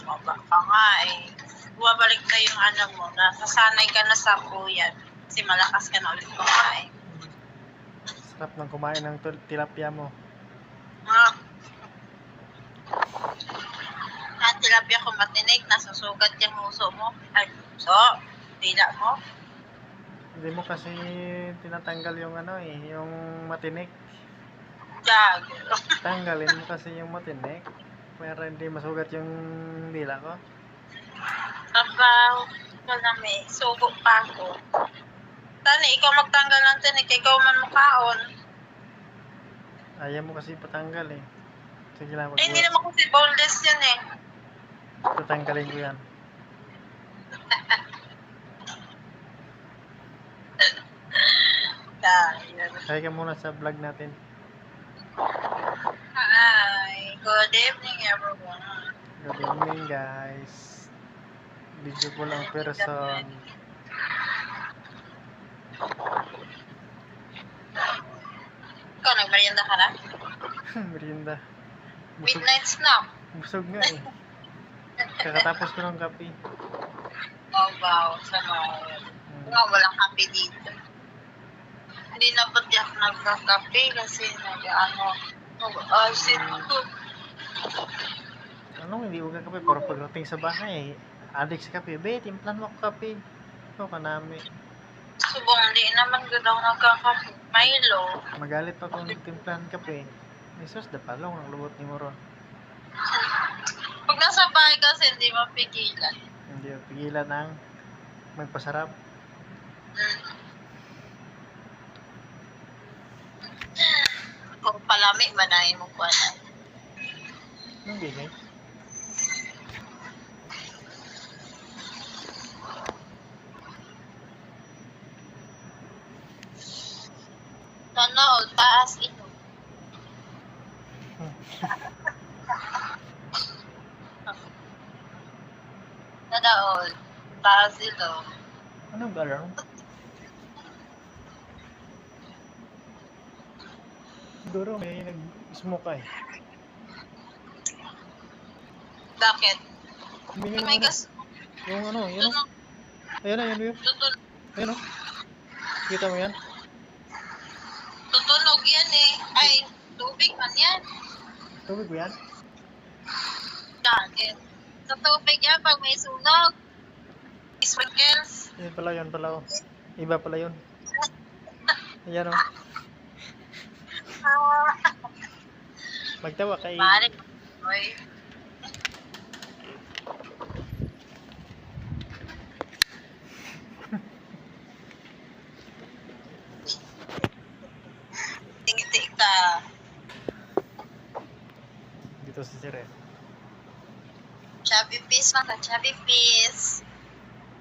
Bumaba ka nga eh. Bumabalik na yung ano mo. Nasasanay ka na sa puyat. Kasi malakas ka na ulit kumain. Sarap ng kumain ng tilapia mo. Ah. Ang tilapia ko matinig. Nasusugat yung muso mo. Ay, muso. Dila mo. Hindi mo kasi tinatanggal yung ano eh, yung matinik. Jag. Tanggalin mo kasi yung matinik para hindi masugat yung dila ko. Trabaho ko na may sugo pa ako. Tani, ikaw magtanggal ng tinik. Ikaw man makaon. Ayaw mo kasi patanggal eh. Sige lang, Eh, hindi naman kasi boneless yan eh. tatanggalin ko yan. Hi ka muna sa vlog natin. Hi, good evening everyone. Good evening guys. Video ko lang person. Ikaw, nagmerienda ka na? Merienda. Midnight snack. Busog nga eh. Kakatapos ko ng kape. Oh, wow. Sana. Nga, walang kape dito. Hindi na ba't ako nagkakape kasi nag-asit ko. Anong hindi ko kape? Pero pagdating sa bahay, addict sa kape. Be, timplan mo ako kape. Ito ka namin. Subong, hindi naman good ako nagkakape. Milo. Magalit pa kung timplan kape. Jesus, dapalong ang lubot ni Moron. Pag nasa bahay kasi hindi mapigilan. Hindi pigilan ang magpasarap. Kung palami, manahin mo ko na. Anong bigay? Sana all taas ito. Sana all taas ito. Anong galaw? Siguro may nag-smoke ka eh. Bakit? Hindi Oh my gosh. Yung ano, yun o. Ayan na, yun yun. Ayan o. Kita mo yan? Tutunog yan eh. Ay, tubig man yan. Tubig ba yan? Bakit? Sa tubig yan pag may sunog. Sprinkles. Yan pala o. Iba pala yun. Ayan o. Magtawa kay... Mari. Oy. Tingiti ka. Dito si Sir eh. Chubby piece mga chubby piece.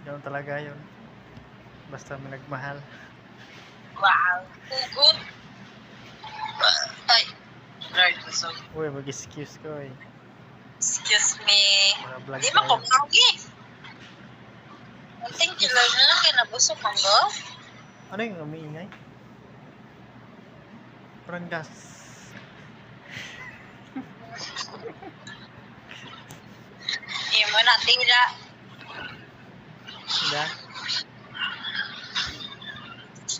Ganun talaga yun. Basta may nagmahal. Wow. Hugot. Ay. Lord, so. Uy, mag-excuse ko eh. Excuse me. Mga vlog Di mo ko tayo. magi. Thank you, Lord. Na lang kinabusok ang ba? Ano yung umiingay? Parang gas. Hindi mo na tila. Hindi.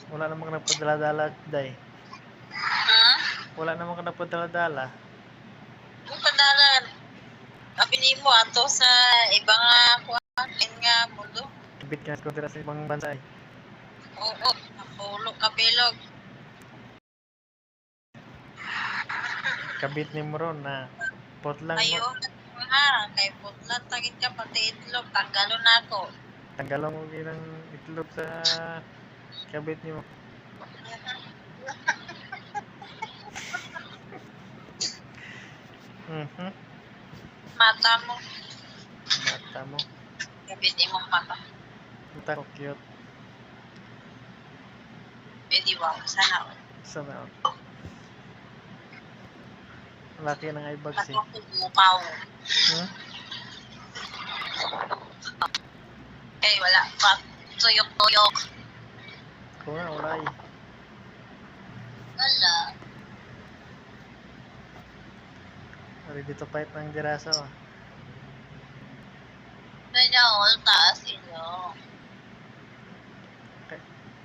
Wala namang napadala-dala, day. Wala namang napadala-dala. Yung padalan. Abili mo ato sa ibang kuwan nga mundo. Kabit ka na kontra sa ibang bansa eh. Oo, napulo ka bilog. Kabit ni Moron na pot lang mo. Ayun ha, kay putlat tagit ka pati itlog, tanggalon na ako. Tanggalan mo ng itlog sa kabit ni mo. Mata mo, Mata mo. gabit imong mata. Mata ko cute. Pwede wow, sana all. Sana all. Laki ng eyebags eh. Ako mukaw. Eh, wala pa. Tuyok-tuyok. Ako nga, wala eh. Wala. Ready to fight ng diraso ah. Bawal taas ilong.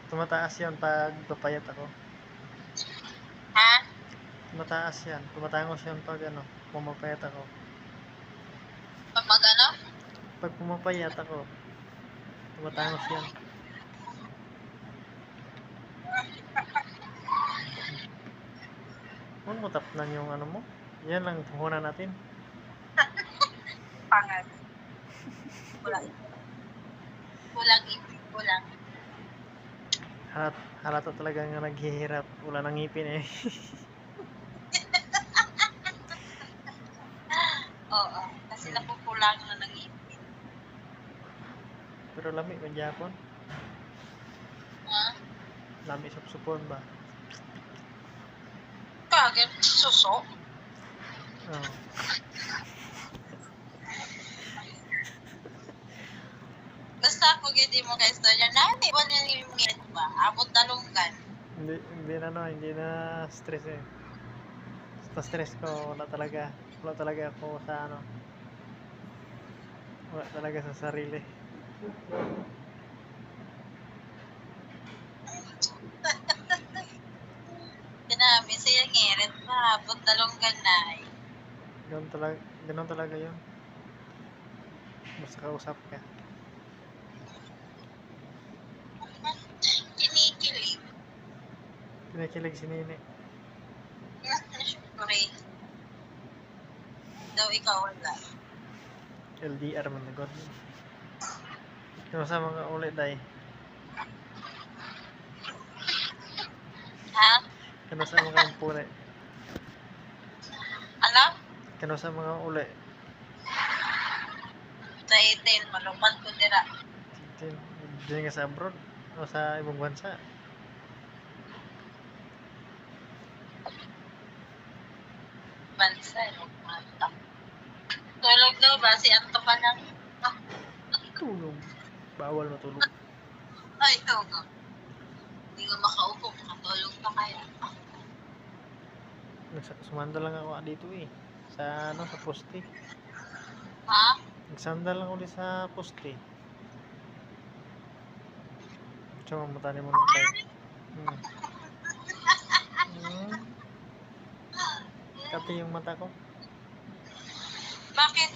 Tumataas yan pag papayat ako. Ha? Tumataas yan. Tumatangos yan pag pumapayat ako. Pag ano? Pag pumapayat ako, tumatangos yan. Huwag mo tapnan yung mo. Yan lang puhunan natin. Pangat. Kulang. Kulang ipin. Kulang. Halata talaga nga naghihirap. Wala nang ngipin eh. Oo. Kasi napupulang na ng ipin. Pero lami man Japon. Ha? Lami supsupon ba? Kagad suso. Oh. Basta ako hindi mo kay istorya. Nani, wala yung minute ba? Abot talunggan. Hindi na stress eh. Sa stress ko, wala talaga ako sa wala talaga sa sarili. Sinabi siya ngirit pa. Abot talunggan na eh. Ganun talaga yun. Basta kausap ka. Kinikilig. Kinikilig si Nini. Siyempre. Daw ikaw wala. LDR man na god. Kano sa mga ulit day? Ha? Kano sa mga impure? Ano? Kano sa mga uli? Sa itin, malupad ko dira. Diyan nga sa abroad o sa ibang bansa. Bansa, mata. Tulog daw ba? Si Anto pa lang. Tulog. Bawal matulog. Ay, tulog. Hindi nga makaupo. Makatulog pa kaya. Sumanda lang ako dito eh. Sa sa poste. Ha? Nagsandal lang ulit sa poste. Tsaka matani mo nung tayo. Kati yung mata ko. Bakit?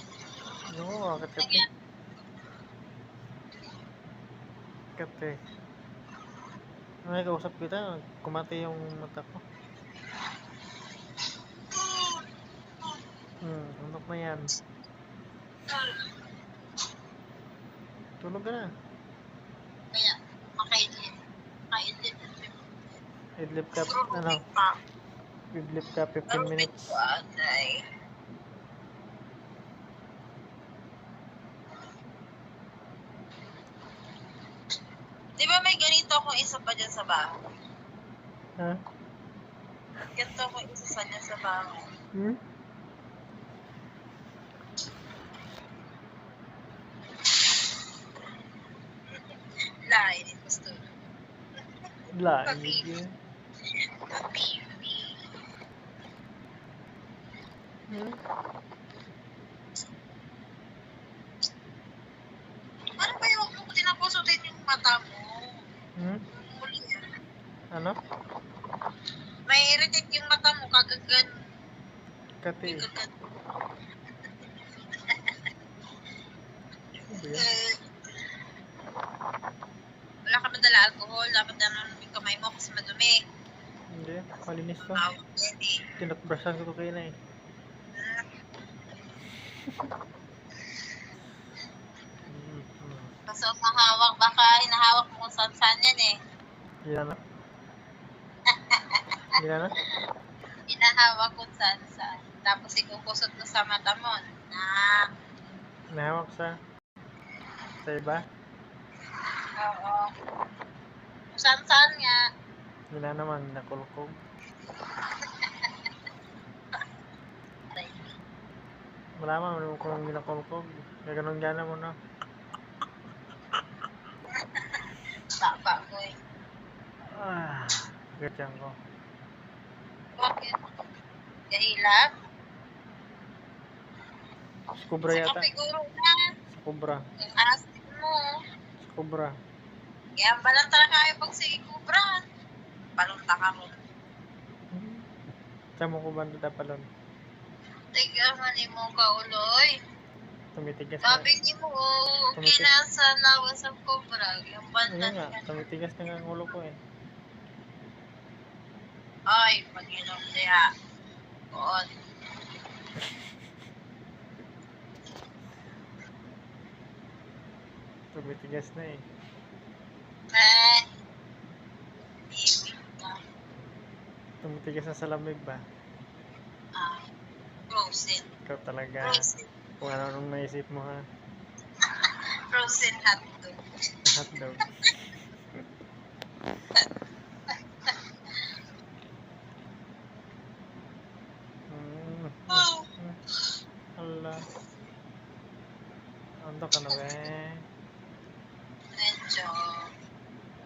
Oo, kati. Kati. May kausap kita, kumati yung mata ko. Unok na yan. Tulog ka na. Kaya, makaidlip. Makaidlip. Idlip ka, idlip ka 15 minutes. Ay. Di ba may ganito akong isa pa dyan sa bahay? Ha? Ganito akong isa pa dyan sa bahay. Lain, gusto. Lain yun. Ano ba yung tinapusutin yung mata mo? Muli yan. Ano? May irritate yung mata mo, kagagan. Kati. Kagagan. Wala ka madala alcohol, dapat naman yung kamay mo kasi madumi. Hindi, malinis to. Bawal yan eh. Tinatbrushan ko kayo na eh. Kasi mahawak, baka hinahawak mo kung saan yan eh. Gila na? Gila na? Hinahawak kung saan. Tapos ikukusot mo sa mata mo. Nahawak sa iba? Oo. Kung saan nga. Gila naman, nakulkog. Malaman mo kung ginakulkog. Gaganon gana mo na. Baba ko eh. Gatyang ko. Bakit? Kahilap? Skubra Sa yata. kapiguro na. Sa Cobra. Yung asin mo. Sa Cobra. Kaya balang talaga kayo pag sa ikubra. Palunta ka mo. Sama ko banda tapalon. Tiga man mo kauloy. Tumitigas na. Sabi niyo mo, okay na sa lawas ng cobra. Yung banda Ayun nga, niya. tumitigas na nga ang ulo ko eh. Ay, pag-inom niya. Oon. Tumitigas na eh. Ibig ka. Tumitigas na sa lamig ba? Frozen. Ikaw talaga. Frozen. Kung ano naisip mo ha. Frozen hotdog. Hotdog. Hala. Ando ka na ba? Medyo.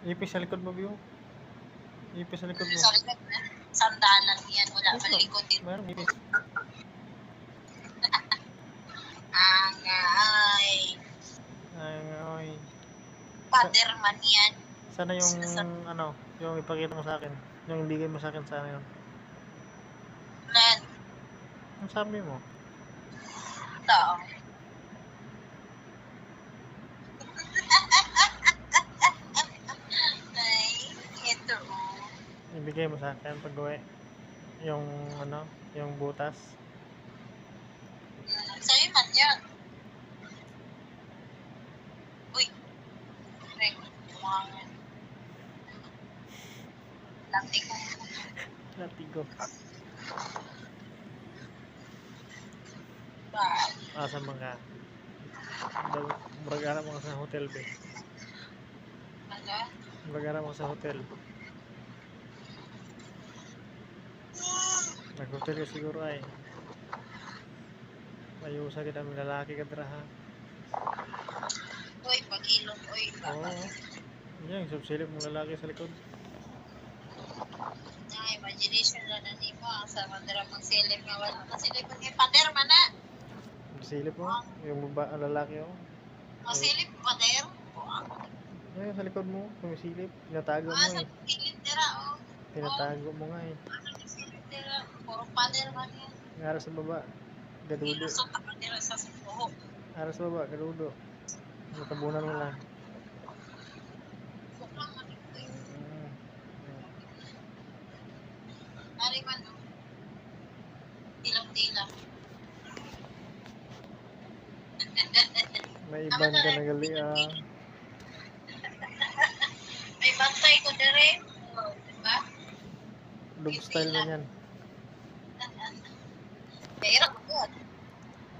Ipis sa likod mo, Biyo. Ipis sa likod mo. Sa likod na. Sandalan yan. Wala Yes, man no. likod din. Meron ipis. Angay. Ay. Paderman yan. Sana yung ano, yung ipakita mo sa akin. Yung ibigay mo sa akin sana yun. Nan. Ang sabi mo? Ito. Ay, ito. Ibigay mo sa akin pag uwi. Yung ano, yung butas. Sa'yo man yan. Uy. Uy. Tumangan. Lati ko. Latigo. Bye. Asa mga. Bragara mo sa hotel be. Ano? Bragara mo sa hotel. Nag-hotel ka siguro ay. Ayusa kita ang lalaki ka dira ha. Uy, pag-ilong. Uy, Oo. Yan, subsilip mong lalaki sa likod. Imagination na na ni mo. Sa mandara magsilip nga wala. Masilip mo nga pader man na. Silip mo, yung baba, ang lalaki oh. Masilip pader. Yan, sa likod mo, sumisilip. Tinatago mo Sa eh. silip dira oh. Tinatago mo nga eh. Silip dira. Puro pader man yan. Ara sa baba, gadudo. Ilusot ako dira sa suho. Ara sa baba, gadudo. Matabunan mo lang. Suklang man ito. Mm. Ari man no. Tilang-tilang. May iban ka na gali ah. May bantay ko dire. Oh, diba? Dog style na yan. Kaya ko.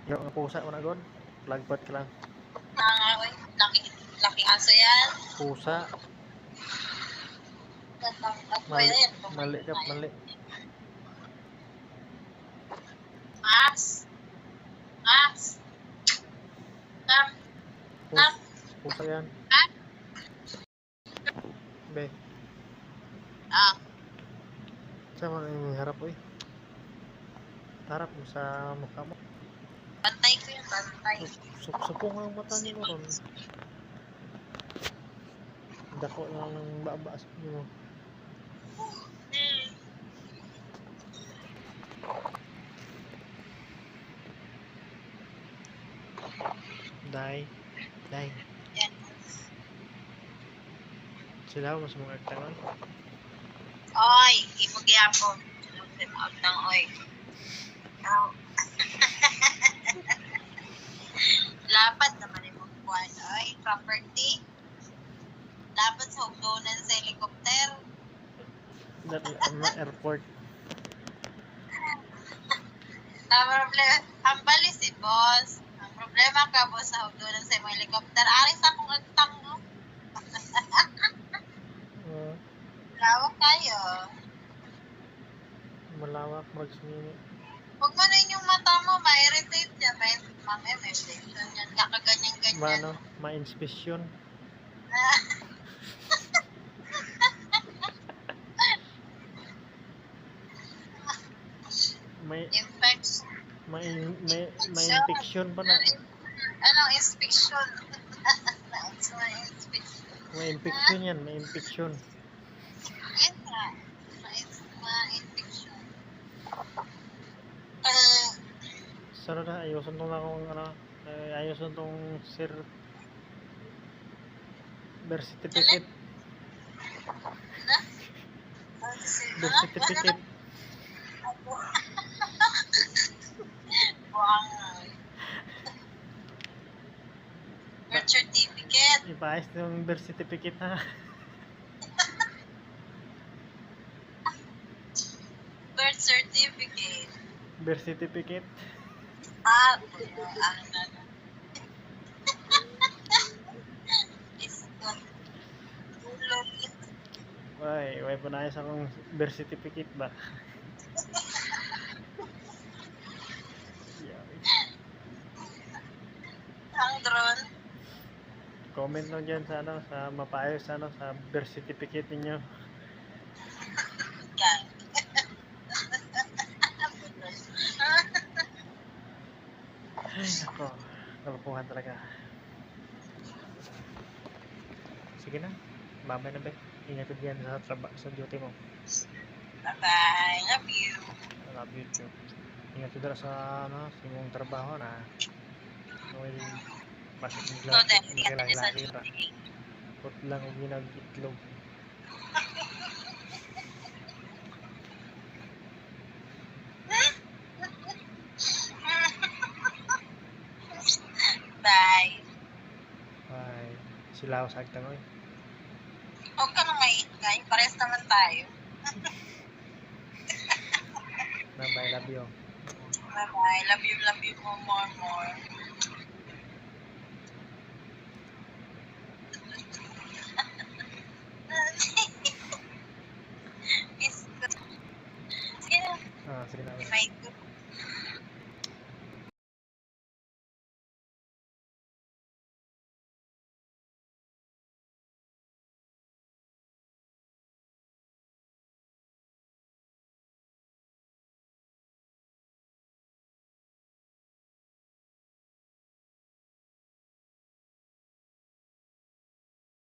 Yung pusa mo na god. Lagpat ka lang. Oy, laki aso yan. Pusa. Mali ka, mali. Max. Max. Tam. Pusa yan. Ha? Be, Ah, sama na yung harap oy. Harap mo sa mukha mo. bantay ko yung bantay. Supong ang mata niyo mo ron. Dako lang ng babas mo. Dai. Yan. Sila mas mga agtangan. Oy, imugyapon. Sinunod out ng oy. Ow. Lapad naman yung buwan. Oy, property. Lapad sa hugdonan sa helicopter. Dati ang airport. Ang bali si boss. Ang problema ka boss sa hugdonan sa mga helicopter. Ari sa kong agtang no. Lawak kayo. Malawak magsmini. Huwag mo na yung mata mo, ma-irritate yan. May infection yan. Kakaganyan-ganyan. Mano, ma-inspection. may Infection. may infection pa na. Anong inspection? Sa mga inspection. May infection yan, may infection. Ayun nga. Mga inspection. Sana na, ayusin nung lang kung ano, ayusin tong birth certificate. Birth certificate. Buang. Birth certificate. Ipaayos yung birth certificate na. Birth certificate. Birth certificate. Ah, Way panayos akong birth certificate ba? Yeah. ang drone. Comment nyo dyan sa ano, sa mapaayos ano, sa birth certificate ninyo. Yan. Ay, nako. Kalokohan talaga. Sige na. Babay na ba? Ingat ko dyan sa duty mo. Bye-bye. Love you. I love you too. Ingat ko dyan sa ano, sa imong trabaho na. Well, masik No, dahil hindi ka lagi sa ba? duty. Put lang ang ginag-itlog. Bye. Ay, sila ako sa agtangoy. Huwag ka nang maingay. Parehas naman tayo. Bye, love you. Bye-bye. Love you more.